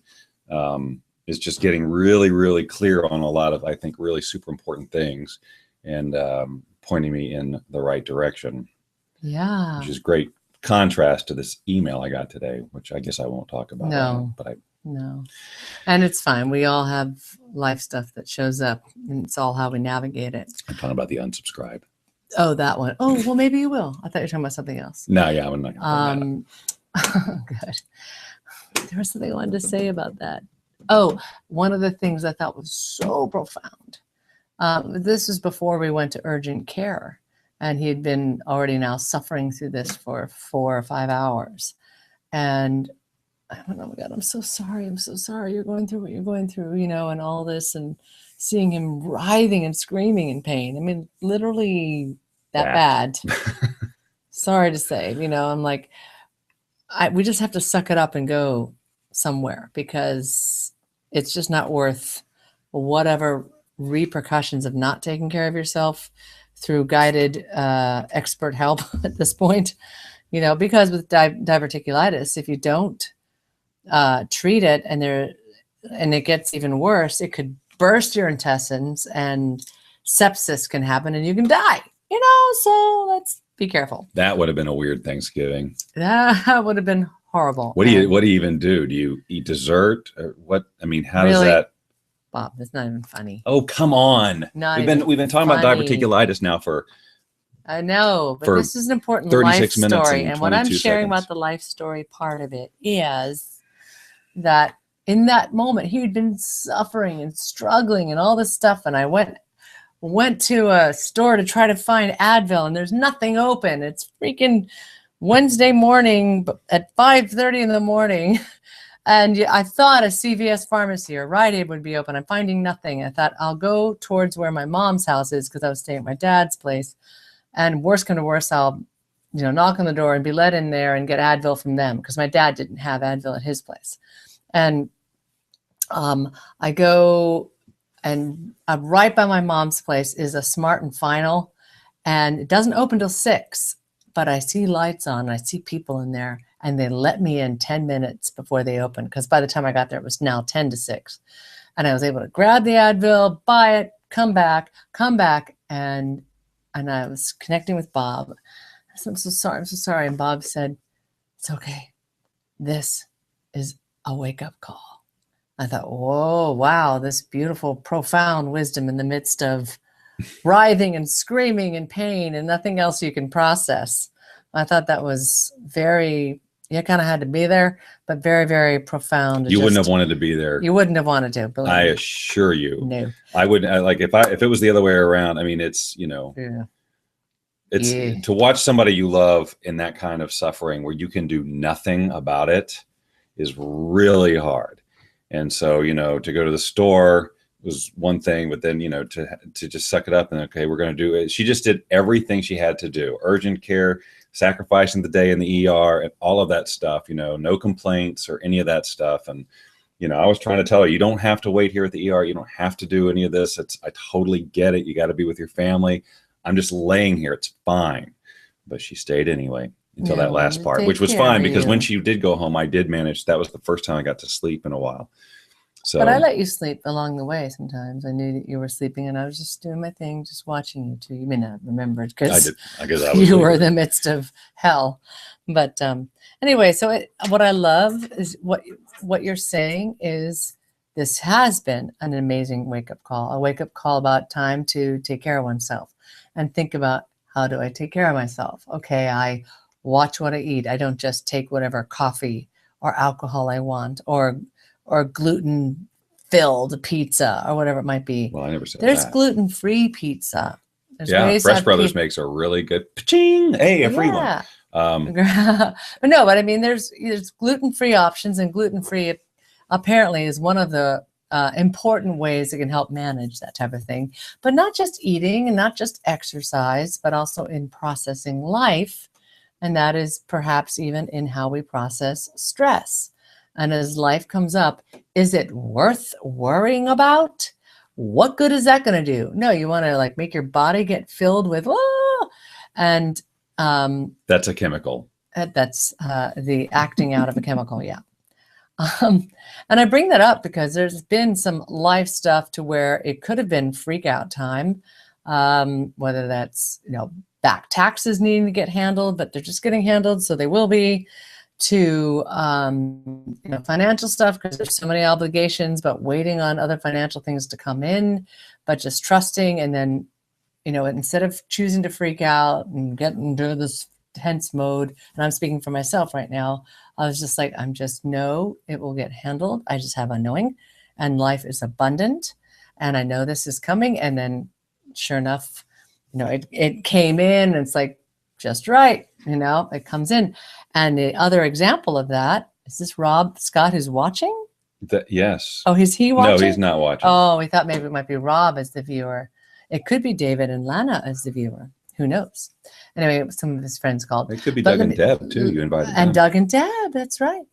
Is just getting really, really clear on a lot of, I think, really super important things, and pointing me in the right direction. Yeah. Which is great contrast to this email I got today, which I guess I won't talk about. No, no. And it's fine. We all have life stuff that shows up, and it's all how we navigate it. I'm talking about the unsubscribe. Oh, that one. Oh, well, maybe you will. I thought you were talking about something else. No, yeah, I'm not going to good. There was something I wanted to say about that. Oh, one of the things I thought was so profound. This was before we went to urgent care, and he had been already now suffering through this for 4 or 5 hours. And I went, oh my God, I'm so sorry. I'm so sorry. You're going through what you're going through, and all this, and seeing him writhing and screaming in pain. I mean, literally that bad. Sorry to say, I'm like, we just have to suck it up and go somewhere, because it's just not worth whatever repercussions of not taking care of yourself through guided expert help at this point, because with diverticulitis, if you don't treat it and it gets even worse, it could burst your intestines and sepsis can happen and you can die, so let's be careful. That would have been a weird Thanksgiving. That would have been horrible. What do you even do? Do you eat dessert or what? I mean, how does that? Bob, that's not even funny. Oh, come on. We've been talking about diverticulitis now for. I know, but this is an important life story. And what I'm sharing about the life story part of it is that in that moment, he had been suffering and struggling and all this stuff. And I went to a store to try to find Advil, and there's nothing open. It's freaking Wednesday morning at 5:30 in the morning. And I thought a CVS pharmacy or Rite Aid would be open. I'm finding nothing. I thought I'll go towards where my mom's house is, because I was staying at my dad's place. And worst come to worst, I'll, knock on the door and be let in there and get Advil from them, because my dad didn't have Advil at his place. And I go, and right by my mom's place is a Smart and Final, and it doesn't open till 6. But I see lights on, and I see people in there, and they let me in 10 minutes before they opened, because by the time I got there, it was now 10 to 6. And I was able to grab the Advil, buy it, come back, and I was connecting with Bob. I said, I'm so sorry. And Bob said, it's okay. This is a wake-up call. I thought, whoa, wow, this beautiful, profound wisdom in the midst of writhing and screaming and pain and nothing else you can process. I thought that was very, you kind of had to be there, but very, very profound. You wouldn't have wanted to be there. You wouldn't have wanted to. I assure you. No. I wouldn't, like, if it was the other way around, I mean, it's, it's to watch somebody you love in that kind of suffering where you can do nothing about it is really hard. And so, to go to the store was one thing, but then, to just suck it up and, okay, we're going to do it. She just did everything she had to do. Urgent care, sacrificing the day in the ER, and all of that stuff, no complaints or any of that stuff. And, I was trying to tell her, you don't have to wait here at the ER. You don't have to do any of this. I totally get it. You got to be with your family. I'm just laying here. It's fine. But she stayed anyway until that last part, which was fine, because when she did go home, I did manage. That was the first time I got to sleep in a while. So, but I let you sleep along the way sometimes. I knew that you were sleeping, and I was just doing my thing, just watching you too. You may not remember it, because I guess I was you were in the midst of hell. But anyway, so what I love is what you're saying is this has been an amazing wake-up call, a wake-up call about time to take care of oneself and think about, how do I take care of myself? Okay, I watch what I eat. I don't just take whatever coffee or alcohol I want, or gluten-filled pizza or whatever it might be. Well, I never said There's that. gluten-free pizza. Fresh Brothers makes a really good pa-ching. Hey, a free one. No, but I mean, there's gluten-free options, and gluten-free apparently is one of the important ways that can help manage that type of thing. But not just eating and not just exercise, but also in processing life. And that is perhaps even in how we process stress. And as life comes up, is it worth worrying about? What good is that going to do? No, you want to make your body get filled with, And that's a chemical. That's the acting out of a chemical, yeah. And I bring that up because there's been some life stuff to where it could have been freak out time, whether that's, back taxes needing to get handled, but they're just getting handled, so they will be, to financial stuff because there's so many obligations, but waiting on other financial things to come in, but just trusting. And then, instead of choosing to freak out and get into this tense mode, and I'm speaking for myself right now, I was just like, know it will get handled. I just have a knowing, and life is abundant, and I know this is coming. And then sure enough, it came in, and it's like, just right, it comes in. And the other example of that is this Rob Scott who's watching. Yes. Oh, is he watching? No, he's not watching. Oh, we thought maybe it might be Rob as the viewer. It could be David and Lana as the viewer. Who knows? Anyway, some of his friends called. It could be Doug and Deb too. You invited them. And Doug and Deb, that's right.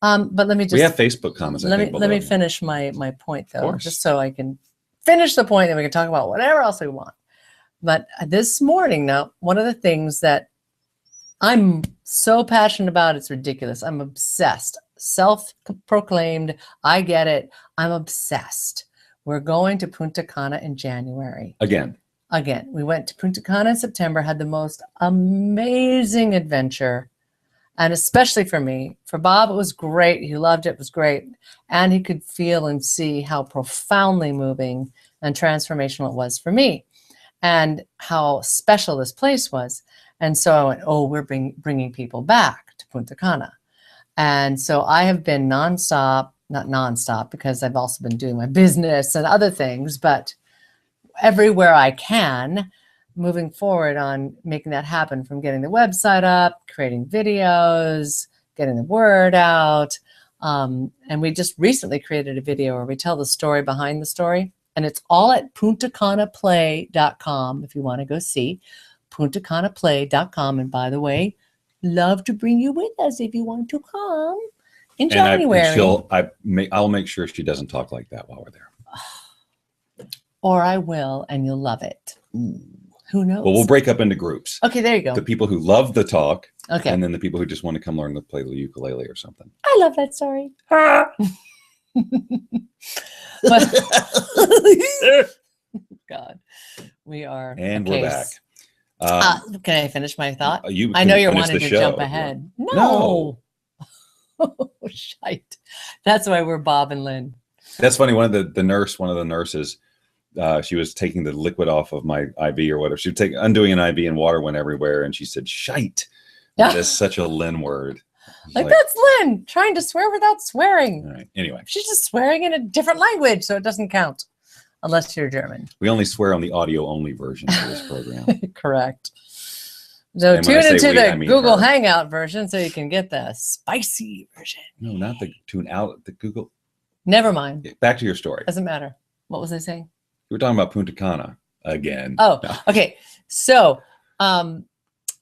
But let me just. We have Facebook comments. Let me finish my point though, just so I can finish the point, and we can talk about whatever else we want. But this morning, now, one of the things that I'm so passionate about, it's ridiculous. I'm obsessed. Self-proclaimed. I get it. I'm obsessed. We're going to Punta Cana in January. Again. We went to Punta Cana in September, had the most amazing adventure. And especially for me, for Bob, it was great. He loved it. It was great. And he could feel and see how profoundly moving and transformational it was for me, and how special this place was. And so I went, we're bringing people back to Punta Cana. And so I have been not nonstop, because I've also been doing my business and other things, but everywhere I can, moving forward on making that happen, from getting the website up, creating videos, getting the word out. And we just recently created a video where we tell the story behind the story. And it's all at puntacanaplay.com if you want to go see. puntacanaplay.com. And by the way, love to bring you with us if you want to come in January. I'll make sure she doesn't talk like that while we're there. Or I will, and you'll love it. Ooh, who knows? Well, we'll break up into groups. Okay, there you go. The people who love the talk, okay, and then the people who just want to come learn to play the ukulele or something. I love that story. God, we are. And we're back. Can I finish my thought? I know you're wanting to jump ahead. No. Oh, shite. That's why we're Bob and Lynn. That's funny. One of the nurses, she was taking the liquid off of my IV or whatever. She would undoing an IV, and water went everywhere, and she said, "Shite." Yeah. That's such a Lynn word. Like, that's Lynn trying to swear without swearing. All right. Anyway, she's just swearing in a different language, so it doesn't count unless you're German. We only swear on the audio only version of this program. Correct. So tune into the Google Hangout version so you can get the spicy version. No, not the tune out the Google. Never mind. Back to your story. Doesn't matter. What was I saying? You were talking about Punta Cana again. Oh, no. Okay. So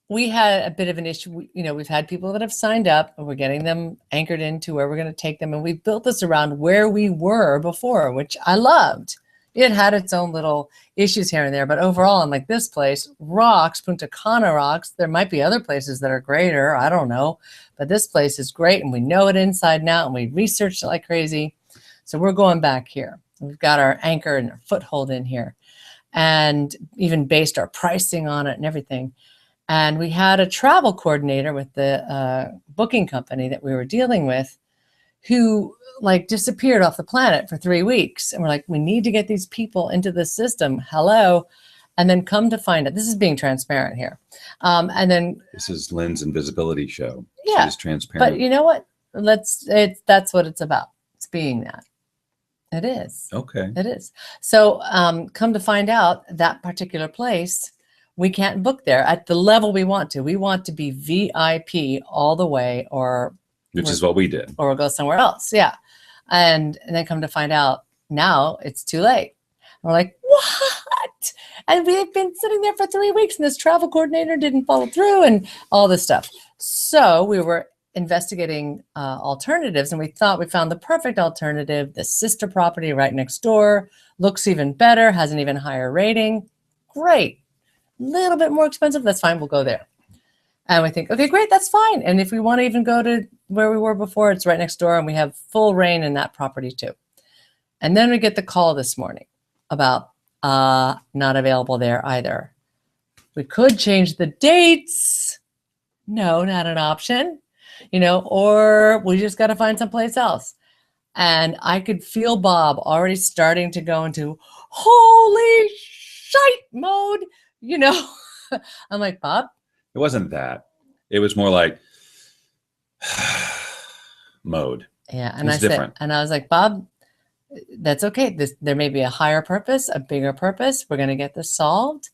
we had a bit of an issue. We've had people that have signed up, and we're getting them anchored into where we're going to take them. And we built this around where we were before, which I loved. It had its own little issues here and there, but overall, I'm like, this place rocks. Punta Cana rocks. There might be other places that are greater. I don't know. But this place is great, and we know it inside and out, and we researched it like crazy. So we're going back here. We've got our anchor and our foothold in here, and even based our pricing on it and everything. And we had a travel coordinator with the booking company that we were dealing with, who disappeared off the planet for 3 weeks. And we're like, we need to get these people into the system. Hello. And then come to find out, this is being transparent here. And then this is Lynn's invisibility show. Yeah. She's transparent. But you know what? That's what it's about. It's being that. It is. Okay. It is. So come to find out, that particular place, we can't book there at the level we want to. We want to be VIP all the way, which is what we did. Or we'll go somewhere else. Yeah. And then come to find out, now it's too late. And we're like, what? And we had been sitting there for 3 weeks, and this travel coordinator didn't follow through, and all this stuff. So we were investigating alternatives, and we thought we found the perfect alternative. The sister property right next door looks even better, has an even higher rating. Great. little bit more expensive, that's fine. We'll go there. And we think, okay, great, that's fine. And if we want to even go to where we were before, it's right next door, and we have full reign in that property too. And then we get the call this morning about not available there either. We could change the dates. No, not an option, or we just got to find someplace else. And I could feel Bob already starting to go into holy shite mode, I'm like, Bob? It wasn't that. It was more like mode. Yeah. And I was like, Bob, that's okay. There may be a higher purpose, a bigger purpose. We're going to get this solved.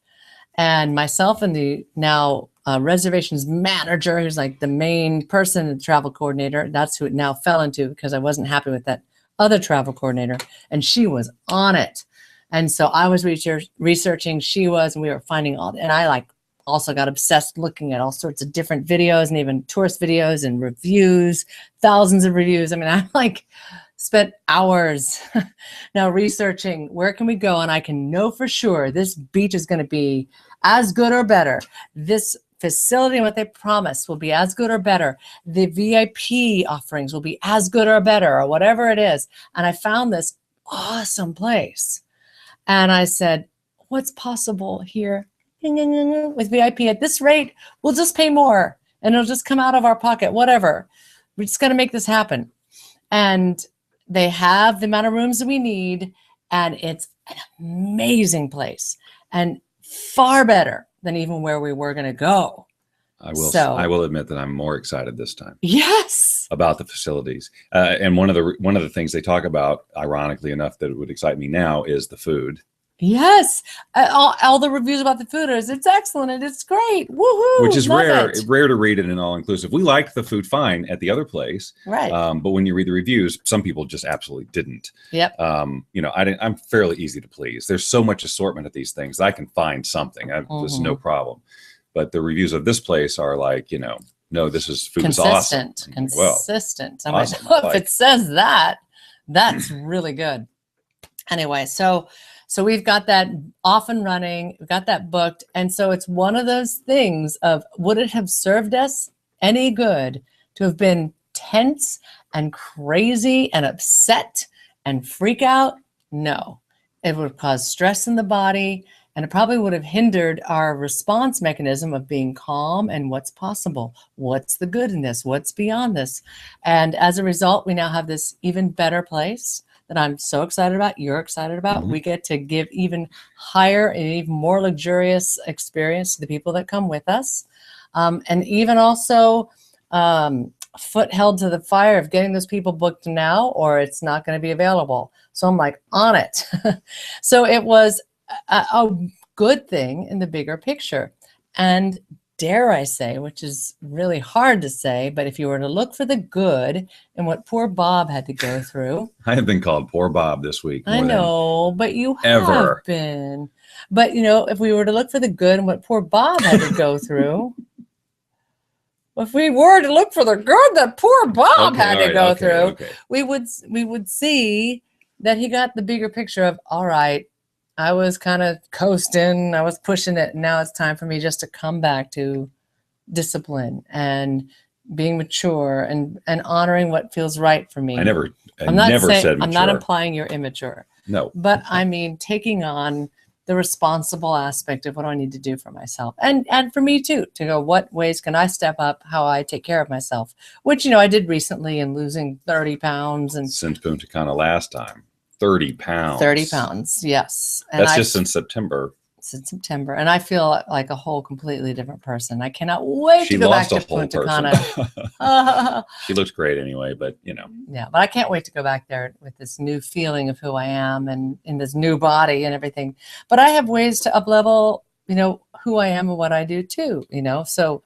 And myself and the now reservations manager, who's like the main person, the travel coordinator, that's who it now fell into, because I wasn't happy with that other travel coordinator, and she was on it. And so I was researching, she was, and we were finding and I also got obsessed looking at all sorts of different videos and even tourist videos and reviews, thousands of reviews. I mean, I spent hours now researching where can we go, and I can know for sure this beach is going to be as good or better. This facility and what they promise will be as good or better. The VIP offerings will be as good or better, or whatever it is. And I found this awesome place. And I said, what's possible here with VIP at this rate? We'll just pay more and it'll just come out of our pocket, whatever. We're just going to make this happen. And they have the amount of rooms that we need, and it's an amazing place and far better than even where we were going to go. I will admit that I'm more excited this time. Yes. About the facilities. And one of the things they talk about, ironically enough, that would excite me now is the food. Yes. All the reviews about the food is it's excellent and it's great. Woohoo. Which is rare to read it in all inclusive. We liked the food fine at the other place. Right. But when you read the reviews, some people just absolutely didn't. Yep. I'm fairly easy to please. There's so much assortment of these things. I can find something. There's no problem. But the reviews of this place are like, no, this is food is awesome. Consistent. Well, awesome. If it says that, that's really good. Anyway, so we've got that off and running. We've got that booked. And so it's one of those things of, would it have served us any good to have been tense and crazy and upset and freak out? No. It would have caused stress in the body, and it probably would have hindered our response mechanism of being calm and what's possible. What's the good in this? What's beyond this? And as a result, we now have this even better place that I'm so excited about, you're excited about. We get to give even higher and even more luxurious experience to the people that come with us. And even also foot held to the fire of getting those people booked now, or it's not going to be available. So I'm like on it. So it was a good thing in the bigger picture. And dare I say, which is really hard to say, but if you were to look for the good in what poor Bob had to go through. I have been called poor Bob this week. I know, but you have been. But, if we were to look for the good in what poor Bob had to go through, if we were to look for the good that poor Bob had to go through, we would see that he got the bigger picture of, all right, I was kind of coasting, I was pushing it. Now it's time for me just to come back to discipline and being mature and honoring what feels right for me. I'm never said mature. I'm not implying you're immature. No. But I mean, taking on the responsible aspect of what I need to do for myself. And for me too, to go, what ways can I step up how I take care of myself? Which, I did recently in losing 30 pounds. And since Punta Cana last time. 30 pounds. 30 pounds, yes. And that's just since September. Since September. And I feel like a whole completely different person. I cannot wait to go back to Punta Cana. She looks great anyway, but Yeah, but I can't wait to go back there with this new feeling of who I am and in this new body and everything. But I have ways to up-level, who I am and what I do too, So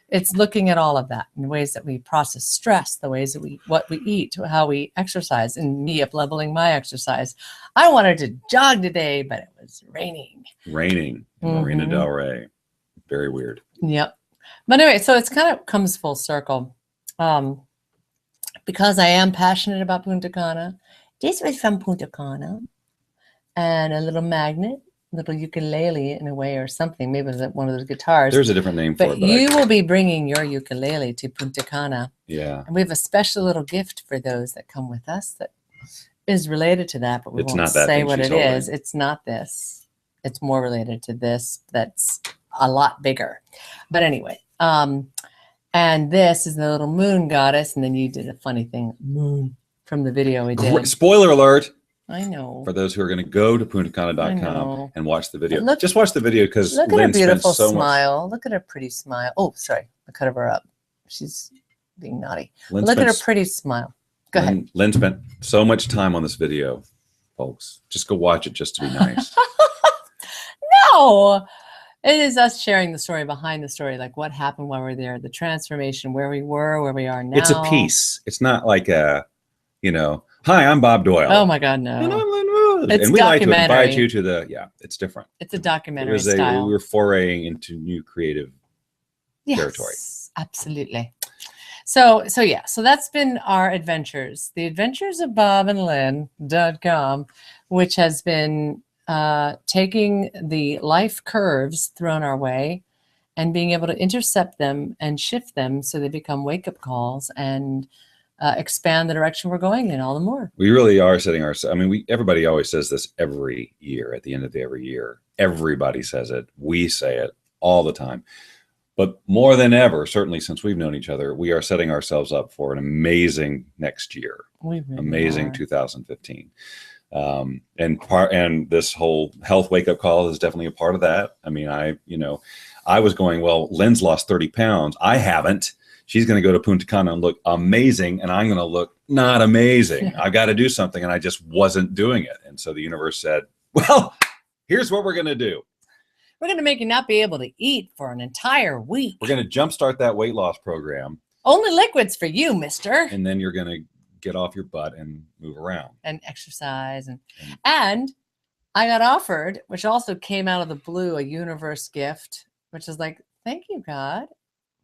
it's looking at all of that in ways that we process stress, the ways that what we eat, how we exercise, and me up-leveling my exercise. I wanted to jog today, but it was raining. In Marina Del Rey. Very weird. Yep. But anyway, so it's kind of comes full circle. Because I am passionate about Punta Cana. This was from Punta Cana. And a little magnet little ukulele in a way or something. Maybe it was one of those guitars. There's a different name for it. But you will be bringing your ukulele to Punta Cana. Yeah. And we have a special little gift for those that come with us that is related to that, but we won't say what it is. It's not this. It's more related to this. That's a lot bigger. But anyway, and this is the little moon goddess. And then you did a funny thing, moon, from the video we did. Spoiler alert. I know. For those who are going to go to puntacana.com and watch the video. Look, just watch the video because look at Lynn her beautiful so smile. Look at her pretty smile. Oh, sorry. I cut her up. She's being naughty. Look at her pretty smile. Go ahead. Lynn spent so much time on this video, folks. Just go watch it just to be nice. No. It is us sharing the story behind the story, like what happened while we were there, the transformation, where we were, where we are now. It's a piece. It's not like a, you know, hi, I'm Bob Doyle. Oh my God, no. And I'm Lynn Wood. It's and we like to documentary. invite you to the, yeah, it's different. It's a documentary It was style. We were foraying into new creative territory. Absolutely. So that's been our adventures. The Adventures of Bob and Lynn.com, which has been taking the life curves thrown our way and being able to intercept them and shift them so they become wake-up calls and expand the direction we're going in all the more. We really are setting ourselves. I mean, everybody always says this every year at the end of every year. Everybody says it. We say it all the time. But more than ever, certainly since we've known each other, we are setting ourselves up for an amazing next year. We really amazing are. 2015. And this whole health wake-up call is definitely a part of that. I mean, I was going, well, Lynn's lost 30 pounds. I haven't. She's going to go to Punta Cana and look amazing, and I'm going to look not amazing. I got to do something, and I just wasn't doing it. And so the universe said, well, here's what we're going to do. We're going to make you not be able to eat for an entire week. We're going to jumpstart that weight loss program. Only liquids for you, mister. And then you're going to get off your butt and move around. And exercise. And I got offered, which also came out of the blue, a universe gift, which is like, thank you, God.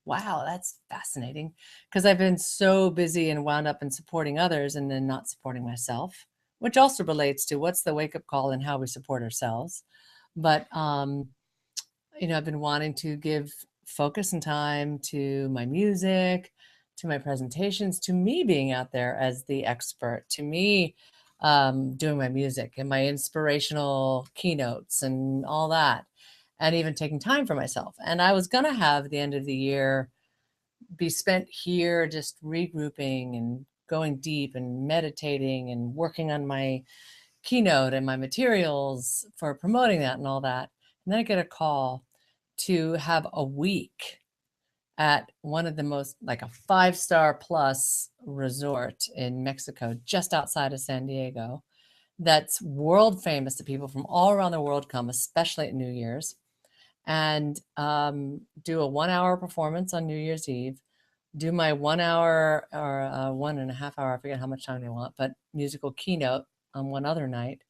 Wow, that's fascinating. Because I've been so busy and wound up in supporting others and then not supporting myself, which also relates to what's the wake-up call and how we support ourselves. But, I've been wanting to give focus and time to my music, to my presentations, to me being out there as the expert, to me doing my music and my inspirational keynotes and all that, and even taking time for myself. And I was going to have the end of the year be spent here just regrouping and going deep and meditating and working on my keynote and my materials for promoting that and all that. And then I get a call to have a week at one of the most, like a 5-star plus resort in Mexico, just outside of San Diego. That's world famous. The people from all around the world come, especially at New Year's, and do a 1-hour performance on New Year's Eve, do my 1 hour or 1.5 hour, I forget how much time they want, but musical keynote on one other night.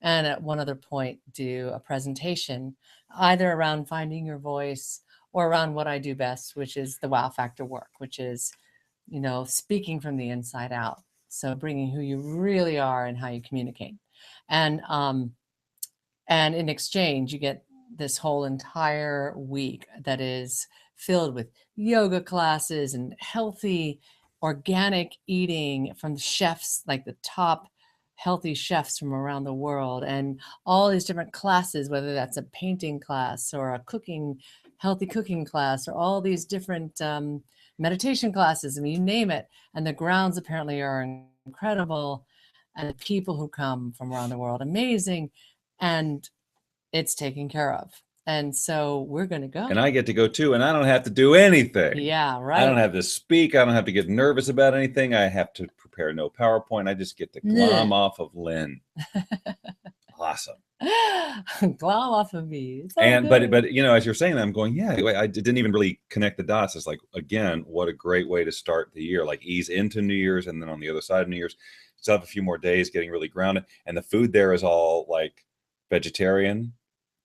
And at one other point, do a presentation either around finding your voice or around what I do best, which is the wow factor work, which is, speaking from the inside out. So bringing who you really are and how you communicate. And in exchange, you get this whole entire week that is filled with yoga classes and healthy, organic eating from the chefs, like the top healthy chefs from around the world, and all these different classes, whether that's a painting class or a healthy cooking class, or all these different meditation classes. I mean, you name it. And the grounds apparently are incredible. And the people who come from around the world, amazing. And it's taken care of. And so we're going to go. And I get to go too, and I don't have to do anything. Yeah, right. I don't have to speak. I don't have to get nervous about anything. I have to prepare no PowerPoint. I just get to glom off of Lynn. Awesome. Glom off of me. And but as you're saying that, I'm going, yeah, I didn't even really connect the dots. It's like, again, what a great way to start the year, like ease into New Year's, and then on the other side of New Year's, still have a few more days getting really grounded. And the food there is all like vegetarian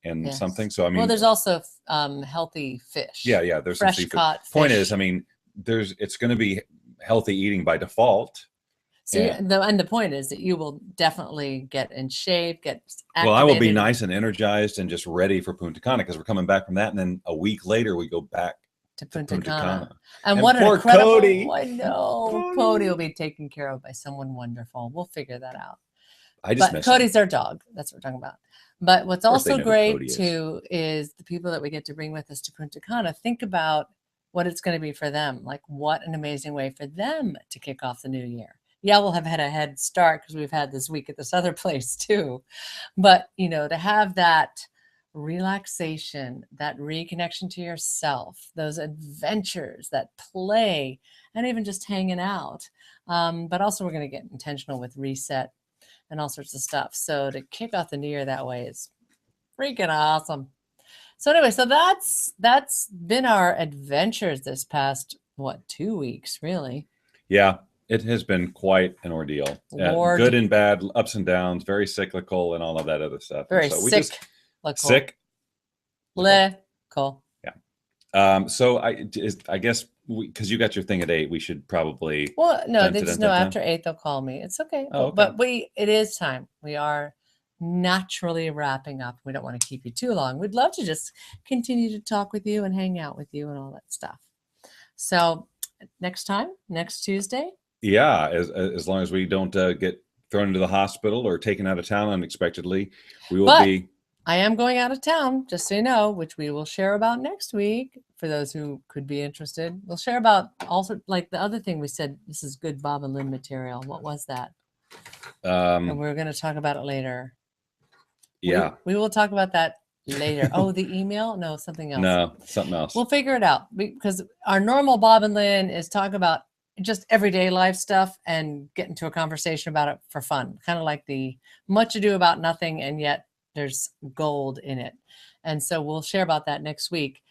and something. So I mean, well, there's also healthy fish. Yeah, there's fresh some seafood. caught fish. Point is, I mean, it's going to be healthy eating by default. So and the point is that you will definitely get in shape, get activated. Well, I will be nice and energized and just ready for Punta Cana because we're coming back from that, and then a week later we go back to Punta Cana. And what an incredible! Cody. I know Cody will be taken care of by someone wonderful. We'll figure that out. But Cody's our dog. That's what we're talking about. But what's also great too is the people that we get to bring with us to Punta Cana. Think about what it's going to be for them. Like, what an amazing way for them to kick off the new year. Yeah, we'll have had a head start because we've had this week at this other place too. But, you know, to have that relaxation, that reconnection to yourself, those adventures, that play, and even just hanging out. But also we're going to get intentional with reset and all sorts of stuff. So to kick off the new year that way is freaking awesome. So anyway, so that's been our adventures this past, 2 weeks, really. Yeah, it has been quite an ordeal. Good and bad, ups and downs, very cyclical and all of that other stuff. Very sick. Cool. Yeah. So I guess because you got your thing at 8, we should probably. Well, no, they just know after 8 they'll call me. It's okay. Oh, okay. But it is time. We are naturally wrapping up. We don't want to keep you too long. We'd love to just continue to talk with you and hang out with you and all that stuff. So next Tuesday. Yeah, as long as we don't get thrown into the hospital or taken out of town unexpectedly, we will be. I am going out of town, just so you know, which we will share about next week. For those who could be interested, we'll share about also like the other thing we said. This is good Bob and Lynn material. What was that? And we're going to talk about it later. Yeah, we will talk about that later. Oh, the email? No, something else. No, something else. We'll figure it out because our normal Bob and Lynn is talk about just everyday life stuff and get into a conversation about it for fun. Kind of like the much ado about nothing, and yet there's gold in it. And so we'll share about that next week.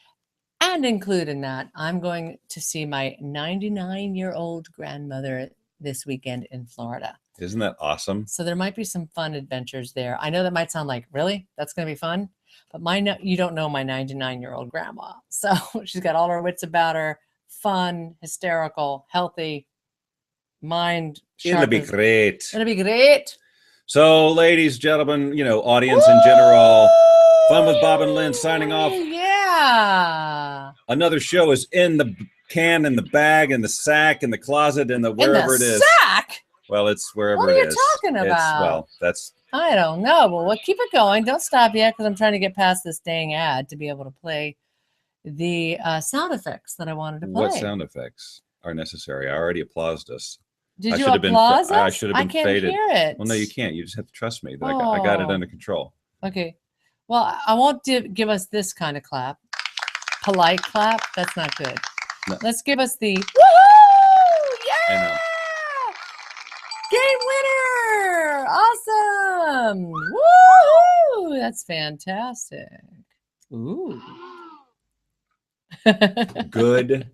And include in that, I'm going to see my 99-year-old grandmother this weekend in Florida. Isn't that awesome? So there might be some fun adventures there. I know that might sound like, really? That's going to be fun? But you don't know my 99-year-old grandma. So she's got all her wits about her, fun, hysterical, healthy, mind sharp. It'll be great. It'll be great. So, ladies, gentlemen, audience in general, Fun with Bob and Lynn signing off. Yeah. Another show is in the can, in the bag, in the sack, in the closet, in the wherever it is. Sack? Well, it's wherever it is. What are you talking about? That's. I don't know. Well, keep it going. Don't stop yet because I'm trying to get past this dang ad to be able to play the sound effects that I wanted to play. What sound effects are necessary? I already applauded us. Did you applause us? I should have been faded. I can't hear it. Well, no, you can't. You just have to trust me that I got it under control. Okay. Well, I won't give us this kind of clap. Polite clap. That's not good. No. Let's give us the woohoo! Yeah! Game winner! Awesome! Woohoo! That's fantastic. Ooh. Goodbye.